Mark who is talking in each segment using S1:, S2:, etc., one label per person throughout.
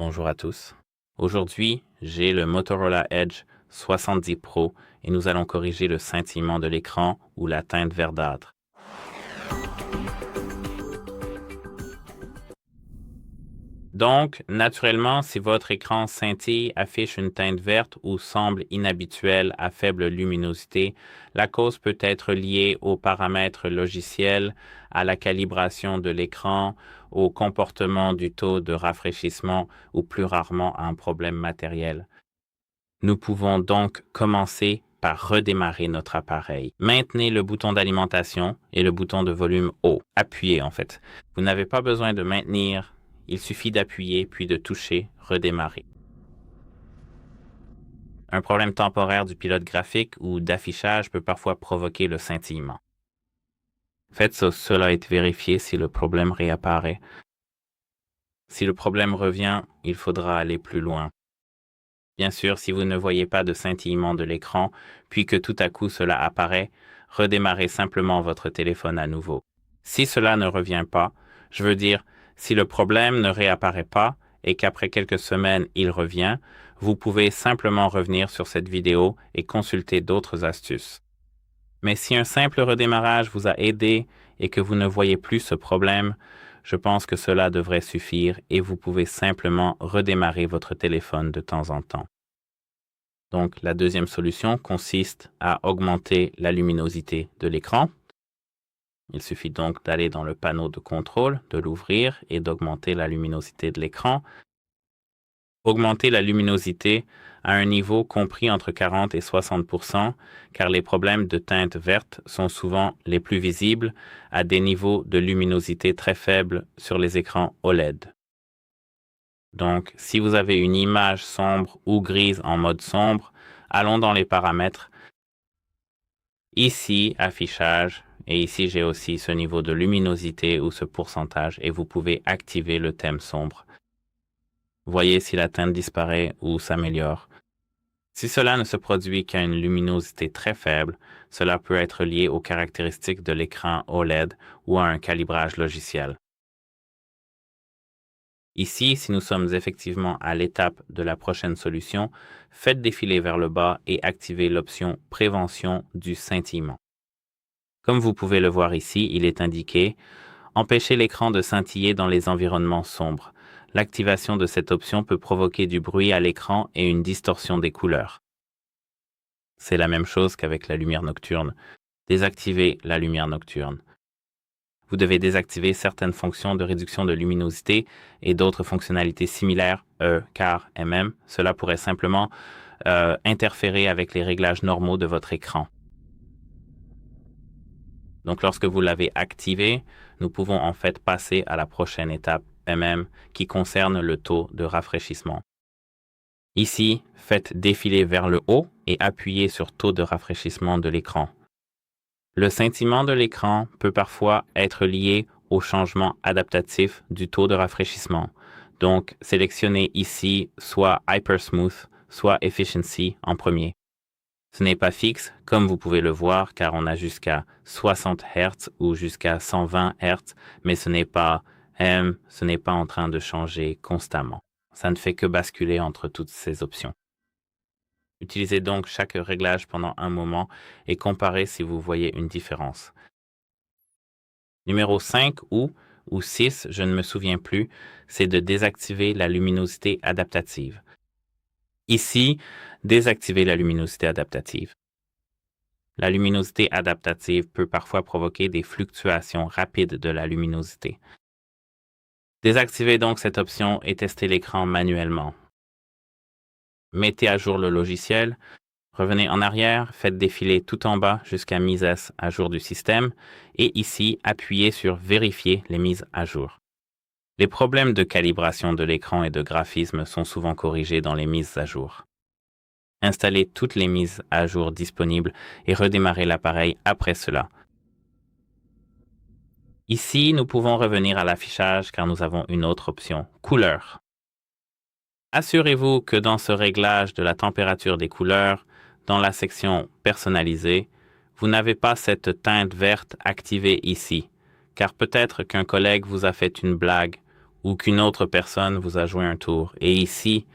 S1: Bonjour à tous. Aujourd'hui, j'ai le Motorola Edge 70 Pro et nous allons corriger le scintillement de l'écran ou la teinte verdâtre. Donc, naturellement, si votre écran scintille, affiche une teinte verte ou semble inhabituelle à faible luminosité, la cause peut être liée aux paramètres logiciels, à la calibration de l'écran, au comportement du taux de rafraîchissement ou plus rarement à un problème matériel. Nous pouvons donc commencer par redémarrer notre appareil. Maintenez le bouton d'alimentation et le bouton de volume haut. Appuyez en fait. Vous n'avez pas besoin de maintenir. Il suffit d'appuyer puis de toucher redémarrer. Un problème temporaire du pilote graphique ou d'affichage peut parfois provoquer le scintillement. Faites cela est vérifié si le problème réapparaît. Si le problème revient, il faudra aller plus loin. Bien sûr, si vous ne voyez pas de scintillement de l'écran, puis que tout à coup cela apparaît, redémarrez simplement votre téléphone à nouveau. Si cela ne revient pas, je veux dire, si le problème ne réapparaît pas et qu'après quelques semaines il revient, vous pouvez simplement revenir sur cette vidéo et consulter d'autres astuces. Mais si un simple redémarrage vous a aidé et que vous ne voyez plus ce problème, je pense que cela devrait suffire et vous pouvez simplement redémarrer votre téléphone de temps en temps. Donc, la deuxième solution consiste à augmenter la luminosité de l'écran. Il suffit donc d'aller dans le panneau de contrôle, de l'ouvrir et d'augmenter la luminosité de l'écran. Augmenter la luminosité à un niveau compris entre 40 et 60%, car les problèmes de teinte verte sont souvent les plus visibles à des niveaux de luminosité très faibles sur les écrans OLED. Donc, si vous avez une image sombre ou grise en mode sombre, allons dans les paramètres. Ici, affichage, et ici j'ai aussi ce niveau de luminosité ou ce pourcentage, et vous pouvez activer le thème sombre. Voyez si la teinte disparaît ou s'améliore. Si cela ne se produit qu'à une luminosité très faible, cela peut être lié aux caractéristiques de l'écran OLED ou à un calibrage logiciel. Ici, si nous sommes effectivement à l'étape de la prochaine solution, faites défiler vers le bas et activez l'option Prévention du scintillement. Comme vous pouvez le voir ici, il est indiqué « Empêcher l'écran de scintiller dans les environnements sombres ». L'activation de cette option peut provoquer du bruit à l'écran et une distorsion des couleurs. C'est la même chose qu'avec la lumière nocturne. Désactivez la lumière nocturne. Vous devez désactiver certaines fonctions de réduction de luminosité et d'autres fonctionnalités similaires, car MM, cela pourrait simplement interférer avec les réglages normaux de votre écran. Donc lorsque vous l'avez activé, nous pouvons en fait passer à la prochaine étape MM qui concerne le taux de rafraîchissement. Ici, faites défiler vers le haut et appuyez sur taux de rafraîchissement de l'écran. Le scintillement de l'écran peut parfois être lié au changement adaptatif du taux de rafraîchissement. Donc, sélectionnez ici soit Hypersmooth, soit Efficiency en premier. Ce n'est pas fixe, comme vous pouvez le voir, car on a jusqu'à 60 Hz ou jusqu'à 120 Hz, mais ce n'est pas en train de changer constamment. Ça ne fait que basculer entre toutes ces options. Utilisez donc chaque réglage pendant un moment et comparez si vous voyez une différence. Numéro 5 ou 6, je ne me souviens plus, c'est de désactiver la luminosité adaptative. Ici, désactivez la luminosité adaptative. La luminosité adaptative peut parfois provoquer des fluctuations rapides de la luminosité. Désactivez donc cette option et testez l'écran manuellement. Mettez à jour le logiciel, revenez en arrière, faites défiler tout en bas jusqu'à mise à jour du système et ici, appuyez sur Vérifier les mises à jour. Les problèmes de calibration de l'écran et de graphisme sont souvent corrigés dans les mises à jour. Installez toutes les mises à jour disponibles et redémarrez l'appareil après cela. Ici, nous pouvons revenir à l'affichage car nous avons une autre option, couleur. Assurez-vous que dans ce réglage de la température des couleurs, dans la section Personnaliser, vous n'avez pas cette teinte verte activée ici, car peut-être qu'un collègue vous a fait une blague ou qu'une autre personne vous a joué un tour. Et ici,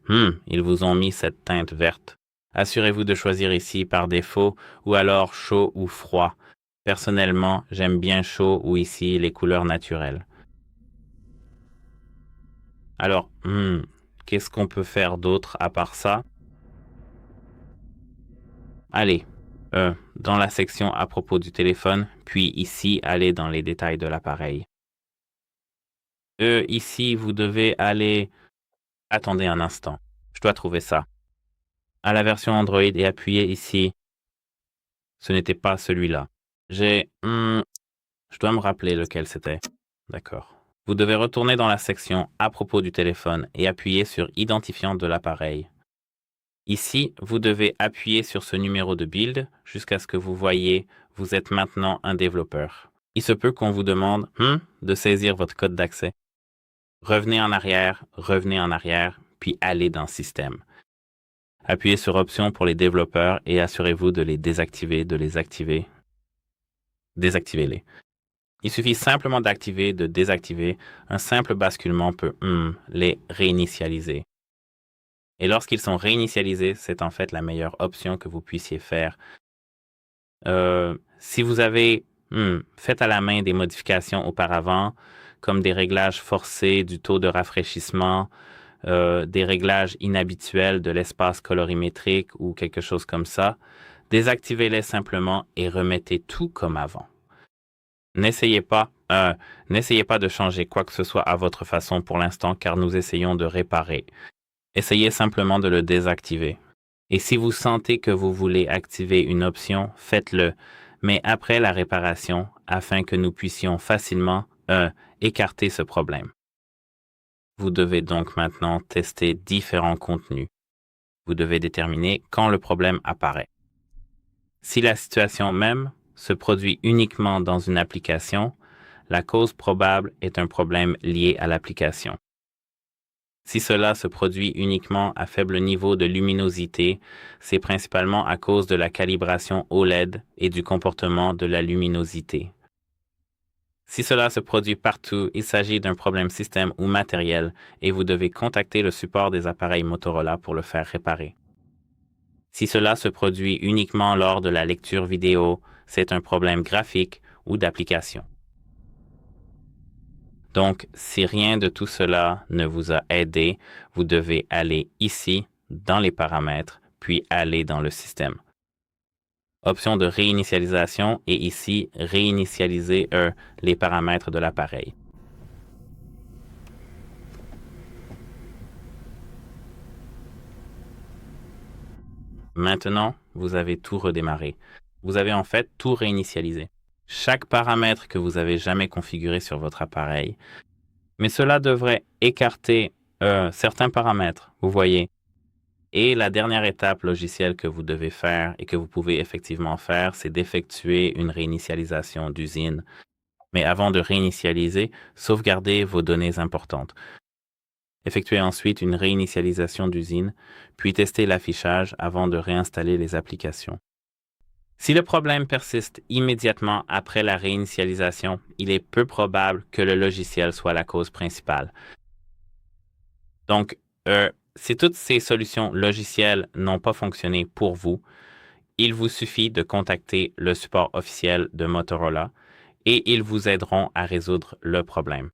S1: ils vous ont mis cette teinte verte. Assurez-vous de choisir ici par défaut ou alors chaud ou froid. Personnellement, j'aime bien chaud ou ici les couleurs naturelles. Alors, qu'est-ce qu'on peut faire d'autre à part ça? Allez, dans la section à propos du téléphone, puis ici, allez dans les détails de l'appareil. Ici, vous devez aller... Attendez un instant, je dois trouver ça. À la version Android et appuyez ici. Ce n'était pas celui-là. Je dois me rappeler lequel c'était. D'accord. Vous devez retourner dans la section à propos du téléphone et appuyer sur Identifiant de l'appareil. Ici, vous devez appuyer sur ce numéro de build jusqu'à ce que vous voyez vous êtes maintenant un développeur. Il se peut qu'on vous demande de saisir votre code d'accès. Revenez en arrière, puis allez dans Système. Appuyez sur Options pour les développeurs et assurez-vous de les désactiver, de les activer. Désactivez-les. Il suffit simplement d'activer, de désactiver. Un simple basculement peut les réinitialiser. Et lorsqu'ils sont réinitialisés, c'est en fait la meilleure option que vous puissiez faire. Si vous avez fait à la main des modifications auparavant, comme des réglages forcés du taux de rafraîchissement, des réglages inhabituels de l'espace colorimétrique ou quelque chose comme ça, désactivez-les simplement et remettez tout comme avant. N'essayez pas de changer quoi que ce soit à votre façon pour l'instant car nous essayons de réparer. Essayez simplement de le désactiver. Et si vous sentez que vous voulez activer une option, faites-le, mais après la réparation afin que nous puissions facilement écarter ce problème. Vous devez donc maintenant tester différents contenus. Vous devez déterminer quand le problème apparaît. Si la situation même se produit uniquement dans une application, la cause probable est un problème lié à l'application. Si cela se produit uniquement à faible niveau de luminosité, c'est principalement à cause de la calibration OLED et du comportement de la luminosité. Si cela se produit partout, il s'agit d'un problème système ou matériel et vous devez contacter le support des appareils Motorola pour le faire réparer. Si cela se produit uniquement lors de la lecture vidéo, c'est un problème graphique ou d'application. Donc, si rien de tout cela ne vous a aidé, vous devez aller ici, dans les paramètres, puis aller dans le système. Option de réinitialisation et ici, réinitialiser les paramètres de l'appareil. Maintenant, vous avez tout redémarré. Vous avez en fait tout réinitialisé. Chaque paramètre que vous avez jamais configuré sur votre appareil. Mais cela devrait écarter certains paramètres, vous voyez. Et la dernière étape logicielle que vous devez faire et que vous pouvez effectivement faire, c'est d'effectuer une réinitialisation d'usine. Mais avant de réinitialiser, sauvegardez vos données importantes. Effectuez ensuite une réinitialisation d'usine, puis testez l'affichage avant de réinstaller les applications. Si le problème persiste immédiatement après la réinitialisation, il est peu probable que le logiciel soit la cause principale. Donc, si toutes ces solutions logicielles n'ont pas fonctionné pour vous, il vous suffit de contacter le support officiel de Motorola et ils vous aideront à résoudre le problème.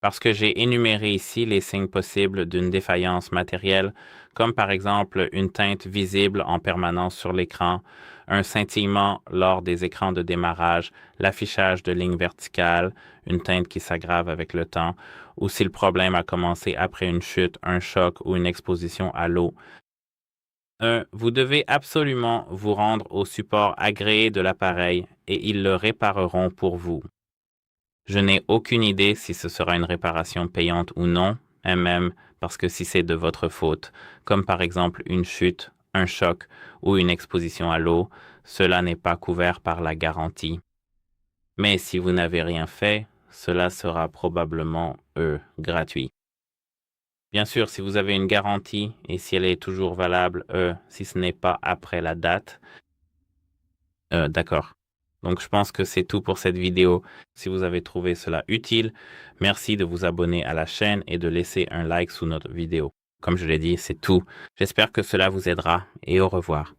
S1: Parce que j'ai énuméré ici les signes possibles d'une défaillance matérielle, comme par exemple une teinte visible en permanence sur l'écran, un scintillement lors des écrans de démarrage, l'affichage de lignes verticales, une teinte qui s'aggrave avec le temps, ou si le problème a commencé après une chute, un choc ou une exposition à l'eau. Vous devez absolument vous rendre au support agréé de l'appareil et ils le répareront pour vous. Je n'ai aucune idée si ce sera une réparation payante ou non, et même parce que si c'est de votre faute, comme par exemple une chute, un choc ou une exposition à l'eau, cela n'est pas couvert par la garantie. Mais si vous n'avez rien fait, cela sera probablement, gratuit. Bien sûr, si vous avez une garantie et si elle est toujours valable, si ce n'est pas après la date, d'accord. Donc, je pense que c'est tout pour cette vidéo. Si vous avez trouvé cela utile, merci de vous abonner à la chaîne et de laisser un like sous notre vidéo. Comme je l'ai dit, c'est tout. J'espère que cela vous aidera et au revoir.